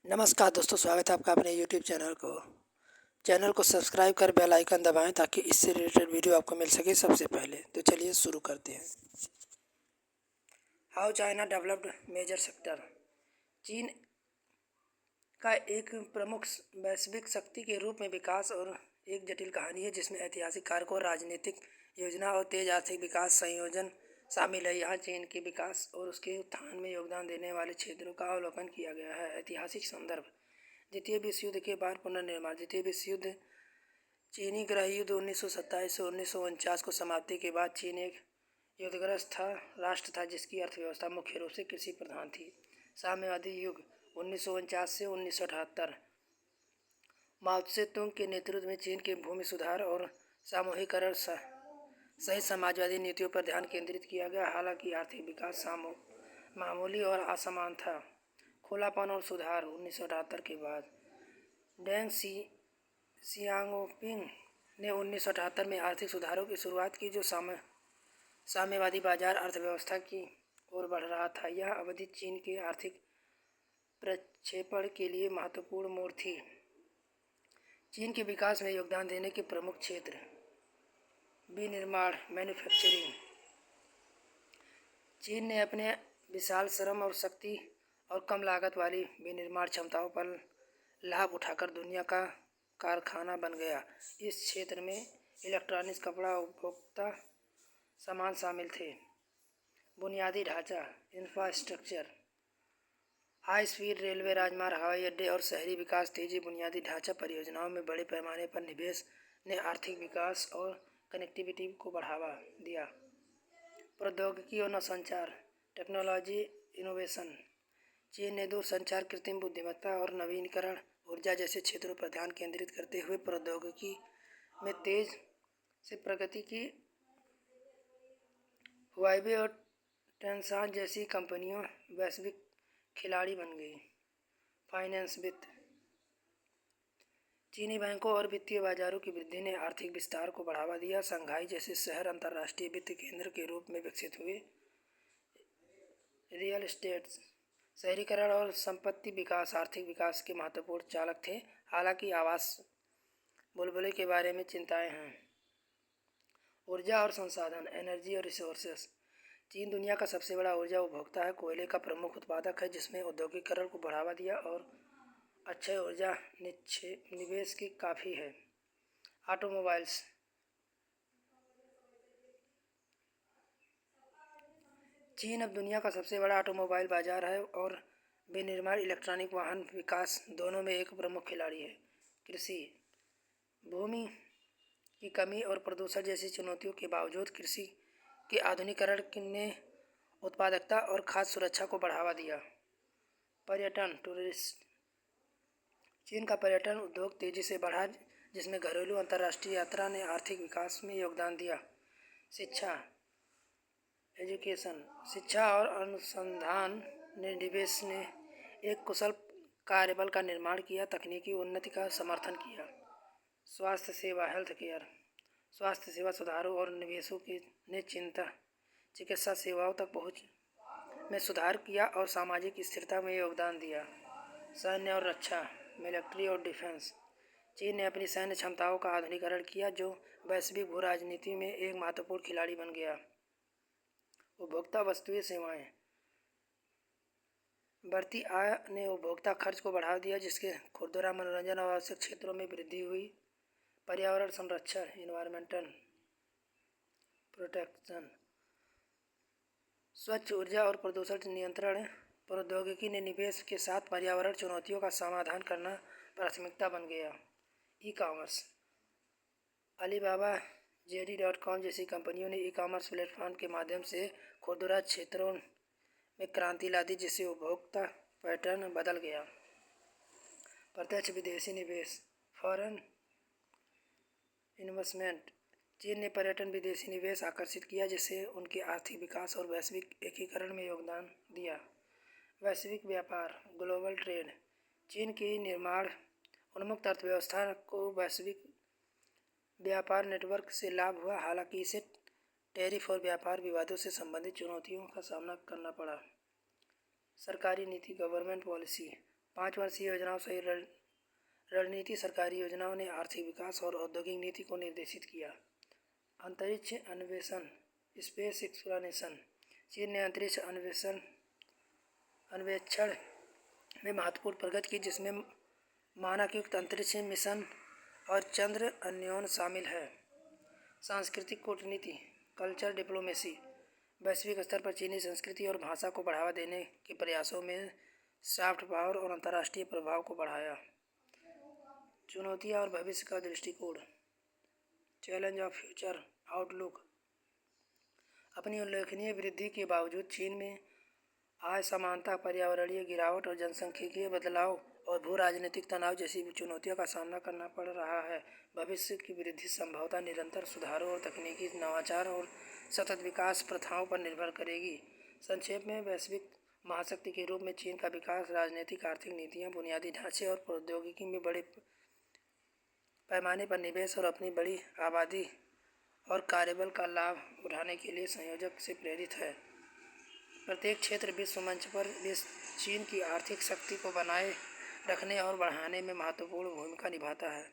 नमस्कार दोस्तों, स्वागत है आपका अपने यूट्यूब चैनल को सब्सक्राइब कर बेल आइकन दबाएं ताकि इससे रिलेटेड वीडियो आपको मिल सके सबसे पहले। तो चलिए शुरू करते हैं। How China developed major sector. चीन का एक प्रमुख वैश्विक शक्ति के रूप में विकास और एक जटिल कहानी है जिसमें ऐतिहासिक कारकों, राजनीतिक योजना और तेज आर्थिक विकास संयोजन शामिल है। यहाँ चीन के विकास और उसके उत्थान में योगदान देने वाले क्षेत्रों का अवलोकन किया गया है। ऐतिहासिक संदर्भ: द्वितीय विश्व युद्ध के बाद पुनर्निर्माण। द्वितीय विश्व युद्ध चीनी गृह युद्ध 1927 से 1949 को समाप्ति के बाद चीन एक युद्धग्रस्त राष्ट्र था जिसकी अर्थव्यवस्था मुख्य रूप से कृषि प्रधान थी। साम्यवादी युग 1949 से 1978 माओ त्से-तुंग के नेतृत्व में चीन के भूमि सुधार और सामूहिकरण सहित समाजवादी नीतियों पर ध्यान केंद्रित किया गया। हालांकि आर्थिक विकास मामूली और असमान था। खुलापन और सुधार 1978 के बाद डेंग सियाओपिंग ने 1978 में आर्थिक सुधारों की शुरुआत की जो साम्यवादी बाजार अर्थव्यवस्था की ओर बढ़ रहा था। यह अवधि चीन के आर्थिक प्रक्षेपण के लिए महत्वपूर्ण मोड़ थी। चीन के विकास में योगदान देने के प्रमुख क्षेत्र: विनिर्माण मैन्युफैक्चरिंग। चीन ने अपने विशाल श्रम और शक्ति और कम लागत वाली विनिर्माण क्षमताओं पर लाभ उठाकर दुनिया का कारखाना बन गया। इस क्षेत्र में इलेक्ट्रॉनिक्स, कपड़ा, उपभोक्ता सामान शामिल थे। बुनियादी ढांचा इंफ्रास्ट्रक्चर: हाई स्पीड रेलवे, राजमार्ग, हवाई अड्डे और शहरी विकास। तेजी बुनियादी ढांचा परियोजनाओं में बड़े पैमाने पर निवेश ने आर्थिक विकास और कनेक्टिविटी को बढ़ावा दिया। प्रौद्योगिकी और नवसंचार टेक्नोलॉजी इनोवेशन। चीन ने दूरसंचार, कृत्रिम बुद्धिमत्ता और नवीकरण ऊर्जा जैसे क्षेत्रों पर ध्यान केंद्रित करते हुए प्रौद्योगिकी में तेज से प्रगति की। हुआवे और टेंसान जैसी कंपनियां वैश्विक खिलाड़ी बन गई। फाइनेंस वित्त: चीनी बैंकों और वित्तीय बाजारों की वृद्धि ने आर्थिक विस्तार को बढ़ावा दिया। शंघाई जैसे शहर अंतर्राष्ट्रीय वित्त केंद्र के रूप में विकसित हुए। रियल एस्टेट, शहरीकरण और संपत्ति विकास आर्थिक विकास के महत्वपूर्ण चालक थे। हालांकि आवास बुलबुले के बारे में चिंताएं हैं। ऊर्जा और संसाधन एनर्जी और रिसोर्सेस। चीन दुनिया का सबसे बड़ा ऊर्जा उपभोक्ता है। कोयले का प्रमुख उत्पादक है जिसमें औद्योगिकीकरण को बढ़ावा दिया और अक्षय ऊर्जा निवेश की काफ़ी है। ऑटोमोबाइल्स। चीन अब दुनिया का सबसे बड़ा ऑटोमोबाइल बाजार है और विनिर्माण, इलेक्ट्रॉनिक वाहन विकास दोनों में एक प्रमुख खिलाड़ी है। कृषि: भूमि की कमी और प्रदूषण जैसी चुनौतियों के बावजूद कृषि के आधुनिकीकरण ने उत्पादकता और खाद्य सुरक्षा को बढ़ावा दिया। पर्यटन टूरिस्ट: चीन का पर्यटन उद्योग तेजी से बढ़ा जिसमें घरेलू अंतर्राष्ट्रीय यात्रा ने आर्थिक विकास में योगदान दिया। शिक्षा एजुकेशन: शिक्षा और अनुसंधान ने निवेश ने एक कुशल कार्यबल का निर्माण किया, तकनीकी उन्नति का समर्थन किया। स्वास्थ्य सेवा हेल्थ केयर: स्वास्थ्य सेवा सुधारों और निवेशों ने चिकित्सा सेवाओं तक पहुंच में सुधार किया और सामाजिक स्थिरता में योगदान दिया। सैन्य और रक्षा मिलिट्री और डिफेंस: चीन ने अपनी सैन्य क्षमताओं का आधुनिकीकरण किया जो वैश्विक भू राजनीति में एक महत्वपूर्ण खिलाड़ी बन गया। उपभोक्ता वस्तुएं सेवाएं: बढ़ती आय ने उपभोक्ता खर्च को बढ़ा दिया जिसके खुदरा मनोरंजन और आवश्यक क्षेत्रों में वृद्धि हुई। पर्यावरण संरक्षण इन्वायरमेंटल प्रोटेक्शन: स्वच्छ ऊर्जा और प्रदूषण नियंत्रण प्रौद्योगिकी ने निवेश के साथ पर्यावरण चुनौतियों का समाधान करना प्राथमिकता बन गया। ई कॉमर्स: अलीबाबा, JD.com जैसी कंपनियों ने ई कॉमर्स प्लेटफॉर्म के माध्यम से खुदरा क्षेत्रों में क्रांति ला दी जिससे उपभोक्ता पैटर्न बदल गया। प्रत्यक्ष विदेशी निवेश फॉरेन इन्वेस्टमेंट: चीन ने पर्यटन विदेशी निवेश आकर्षित किया जिससे उनके आर्थिक विकास और वैश्विक एकीकरण में योगदान दिया। वैश्विक व्यापार ग्लोबल ट्रेड: चीन की निर्माण उन्मुक्त अर्थव्यवस्था को वैश्विक व्यापार नेटवर्क से लाभ हुआ। हालांकि इसे टैरिफ और व्यापार विवादों से संबंधित चुनौतियों का सामना करना पड़ा। सरकारी नीति गवर्नमेंट पॉलिसी 5 वर्षीय योजनाओं से रणनीति सरकारी योजनाओं ने आर्थिक विकास और औद्योगिक नीति को निर्देशित किया। अंतरिक्ष अन्वेषण, स्पेस एक्सप्लोरेशन। चीन ने अंतरिक्ष अन्वेषण में महत्वपूर्ण प्रगति की, जिसमें मानकयुक्त अंतरिक्ष मिशन और चंद्रयान शामिल है। सांस्कृतिक कूटनीति, कल्चर डिप्लोमेसी। वैश्विक स्तर पर चीनी संस्कृति और भाषा को बढ़ावा देने के प्रयासों में सॉफ्ट पावर और अंतर्राष्ट्रीय प्रभाव को बढ़ाया। चुनौतियाँ और भविष्य का दृष्टिकोण। Challenge of future outlook. अपनी उल्लेखनीय वृद्धि के बावजूद चीन में आय समानता, पर्यावरणीय गिरावट और जनसांख्यिकीय बदलाव और भू राजनीतिक तनाव जैसी चुनौतियों का सामना करना पड़ रहा है। भविष्य की वृद्धि संभवतः निरंतर सुधारों और तकनीकी नवाचार और सतत विकास प्रथाओं पर निर्भर करेगी। संक्षेप में, वैश्विक महाशक्ति के रूप में चीन का विकास राजनीतिक, आर्थिक नीतियाँ, बुनियादी ढांचे और प्रौद्योगिकी में बड़े पैमाने पर निवेश और अपनी बड़ी आबादी और कार्यबल का लाभ उठाने के लिए संयोजक से प्रेरित है। प्रत्येक क्षेत्र विश्व मंच पर चीन की आर्थिक शक्ति को बनाए रखने और बढ़ाने में महत्वपूर्ण भूमिका निभाता है।